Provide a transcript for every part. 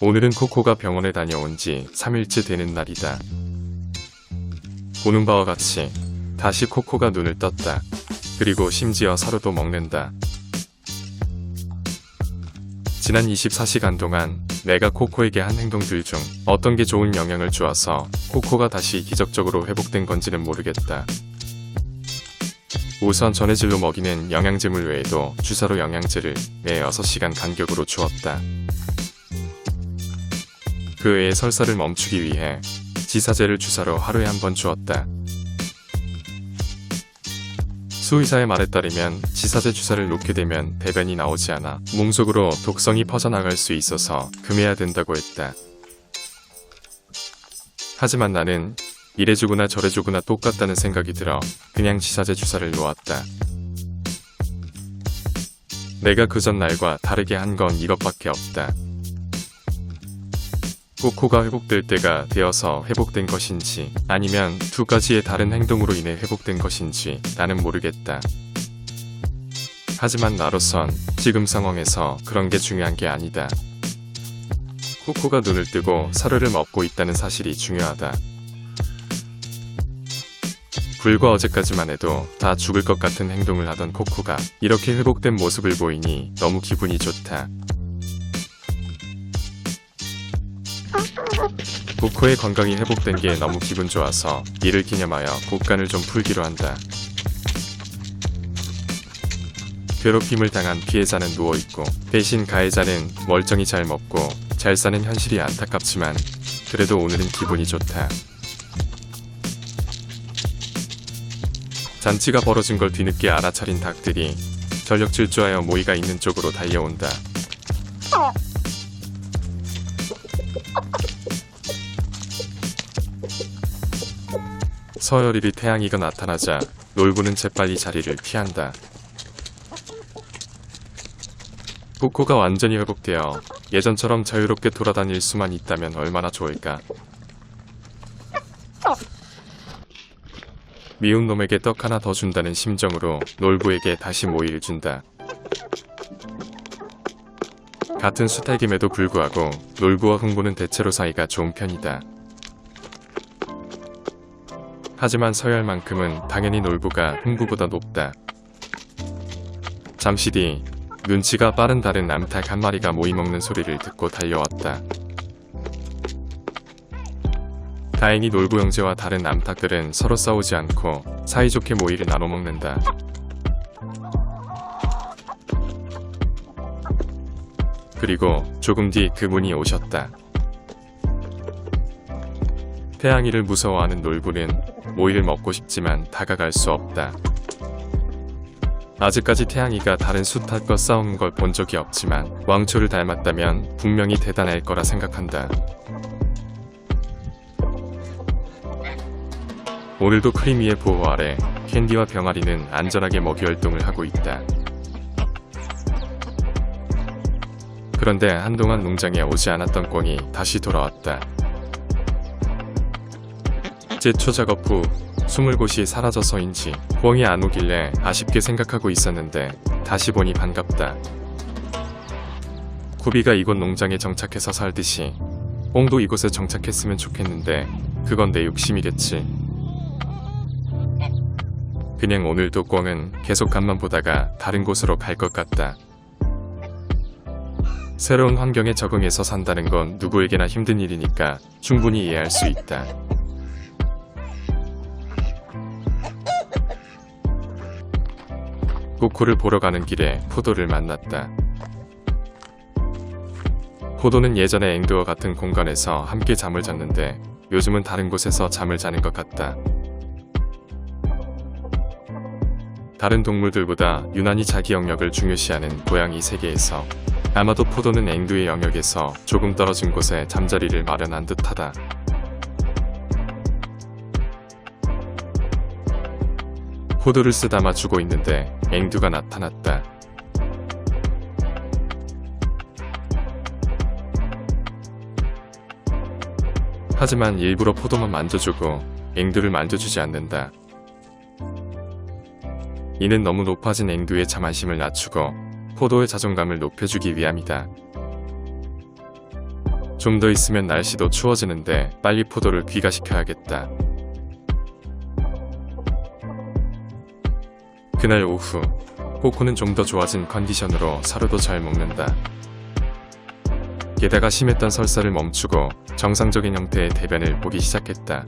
오늘은 코코가 병원에 다녀온 지 3일째 되는 날이다. 보는 바와 같이 다시 코코가 눈을 떴다. 그리고 심지어 사료도 먹는다. 지난 24시간 동안 내가 코코에게 한 행동들 중 어떤 게 좋은 영향을 주어서 코코가 다시 기적적으로 회복된 건지는 모르겠다. 우선 전해질로 먹이는 영양제물 외에도 주사로 영양제를 매 6시간 간격으로 주었다. 그 외에 설사를 멈추기 위해 지사제를 주사로 하루에 한 번 주었다. 수의사의 말에 따르면 지사제 주사를 놓게 되면 배변이 나오지 않아 몸속으로 독성이 퍼져나갈 수 있어서 금해야 된다고 했다. 하지만 나는 이래주구나 저래주구나 똑같다는 생각이 들어 그냥 지사제 주사를 놓았다. 내가 그 전날과 다르게 한 건 이것밖에 없다. 코코가 회복될 때가 되어서 회복된 것인지 아니면 두 가지의 다른 행동으로 인해 회복된 것인지 나는 모르겠다. 하지만 나로선 지금 상황에서 그런 게 중요한 게 아니다. 코코가 눈을 뜨고 사료를 먹고 있다는 사실이 중요하다. 불과 어제까지만 해도 다 죽을 것 같은 행동을 하던 코코가 이렇게 회복된 모습을 보이니 너무 기분이 좋다. 코코의 건강이 회복된 게 너무 기분 좋아서 이를 기념하여 곡간을 좀 풀기로 한다. 괴롭힘을 당한 피해자는 누워있고 대신 가해자는 멀쩡히 잘 먹고 잘 사는 현실이 안타깝지만 그래도 오늘은 기분이 좋다. 잔치가 벌어진 걸 뒤늦게 알아차린 닭들이 전력 질주하여 모이가 있는 쪽으로 달려온다. 서열일이 태양이가 나타나자 놀부는 재빨리 자리를 피한다. 코코가 완전히 회복되어 예전처럼 자유롭게 돌아다닐 수만 있다면 얼마나 좋을까. 미운 놈에게 떡 하나 더 준다는 심정으로 놀부에게 다시 모이를 준다. 같은 수탈김에도 불구하고 놀부와 흥부는 대체로 사이가 좋은 편이다. 하지만 서열만큼은 당연히 놀부가 흥부보다 높다. 잠시 뒤 눈치가 빠른 다른 암탉 한 마리가 모이 먹는 소리를 듣고 달려왔다. 다행히 놀부 형제와 다른 암탉들은 서로 싸우지 않고 사이좋게 모이를 나눠 먹는다. 그리고 조금 뒤 그분이 오셨다. 태양이를 무서워하는 놀부는 모이를 먹고 싶지만 다가갈 수 없다. 아직까지 태양이가 다른 숫닭과 싸우는 걸 본 적이 없지만 왕초를 닮았다면 분명히 대단할 거라 생각한다. 오늘도 크리미의 보호 아래 캔디와 병아리는 안전하게 먹이 활동을 하고 있다. 그런데 한동안 농장에 오지 않았던 꿩이 다시 돌아왔다. 제초 작업 후 숨을 곳이 사라져서인지 꿩이 안 오길래 아쉽게 생각하고 있었는데 다시 보니 반갑다. 구비가 이곳 농장에 정착해서 살듯이 꿩도 이곳에 정착했으면 좋겠는데 그건 내 욕심이겠지. 그냥 오늘도 꿩은 계속 간만 보다가 다른 곳으로 갈 것 같다. 새로운 환경에 적응해서 산다는 건 누구에게나 힘든 일이니까 충분히 이해할 수 있다. 코코를 보러 가는 길에 포도를 만났다. 포도는 예전에 앵두와 같은 공간에서 함께 잠을 잤는데 요즘은 다른 곳에서 잠을 자는 것 같다. 다른 동물들보다 유난히 자기 영역을 중요시하는 고양이 세계에서 아마도 포도는 앵두의 영역에서 조금 떨어진 곳에 잠자리를 마련한 듯하다. 포도를 쓰다마 주고 있는데 앵두가 나타났다. 하지만 일부러 포도만 만져주고 앵두를 만져주지 않는다. 이는 너무 높아진 앵두의 자만심을 낮추고 포도의 자존감을 높여주기 위함이다. 좀 더 있으면 날씨도 추워지는데 빨리 포도를 귀가시켜야겠다. 그날 오후, 코코는 좀 더 좋아진 컨디션으로 사료도 잘 먹는다. 게다가 심했던 설사를 멈추고 정상적인 형태의 대변을 보기 시작했다.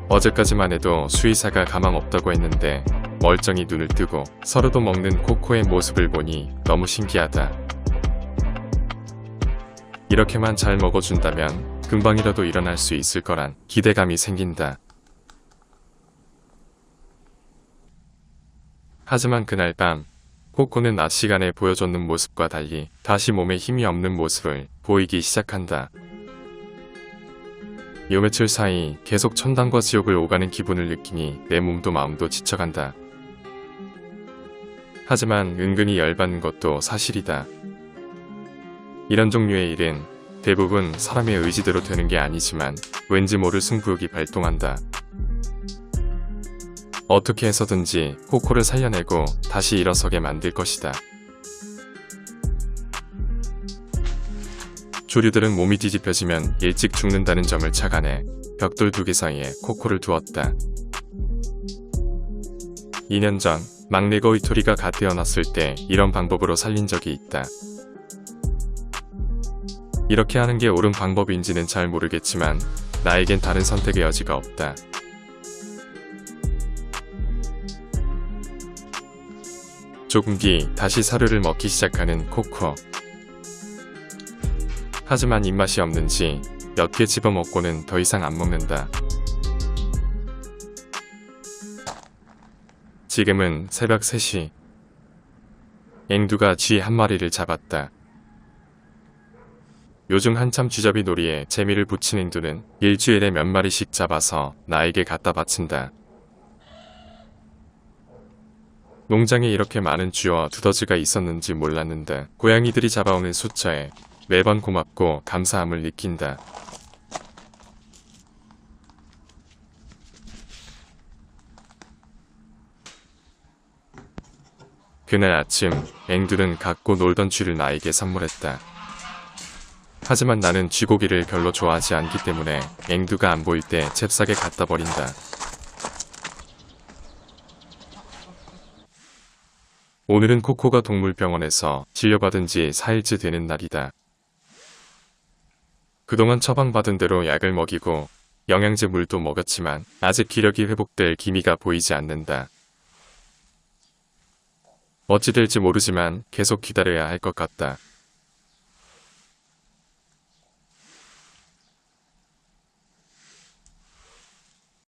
어제까지만 해도 수의사가 가망 없다고 했는데 멀쩡히 눈을 뜨고 서로도 먹는 코코의 모습을 보니 너무 신기하다. 이렇게만 잘 먹어준다면 금방이라도 일어날 수 있을 거란 기대감이 생긴다. 하지만 그날 밤 코코는 낮 시간에 보여줬는 모습과 달리 다시 몸에 힘이 없는 모습을 보이기 시작한다. 요 며칠 사이 계속 천당과 지옥을 오가는 기분을 느끼니 내 몸도 마음도 지쳐간다. 하지만 은근히 열받는 것도 사실이다. 이런 종류의 일은 대부분 사람의 의지대로 되는 게 아니지만 왠지 모를 승부욕이 발동한다. 어떻게 해서든지 코코를 살려내고 다시 일어서게 만들 것이다. 조류들은 몸이 뒤집혀지면 일찍 죽는다는 점을 착안해 벽돌 2개 사이에 코코를 두었다. 2년 전 막내 거위토리가 갓 태어났을 때 이런 방법으로 살린 적이 있다. 이렇게 하는 게 옳은 방법인지는 잘 모르겠지만 나에겐 다른 선택의 여지가 없다. 조금 뒤 다시 사료를 먹기 시작하는 코코. 하지만 입맛이 없는지 몇 개 집어먹고는 더 이상 안 먹는다. 지금은 새벽 3시. 앵두가 쥐 한 마리를 잡았다. 요즘 한참 쥐잡이 놀이에 재미를 붙인 앵두는 일주일에 몇 마리씩 잡아서 나에게 갖다 바친다. 농장에 이렇게 많은 쥐와 두더지가 있었는지 몰랐는데 고양이들이 잡아오는 숫자에 매번 고맙고 감사함을 느낀다. 그날 아침 앵두는 갖고 놀던 쥐를 나에게 선물했다. 하지만 나는 쥐고기를 별로 좋아하지 않기 때문에 앵두가 안 보일 때 잽싸게 갖다 버린다. 오늘은 코코가 동물병원에서 진료받은 지 4일째 되는 날이다. 그동안 처방받은 대로 약을 먹이고 영양제 물도 먹었지만 아직 기력이 회복될 기미가 보이지 않는다. 어찌 될지 모르지만 계속 기다려야 할 것 같다.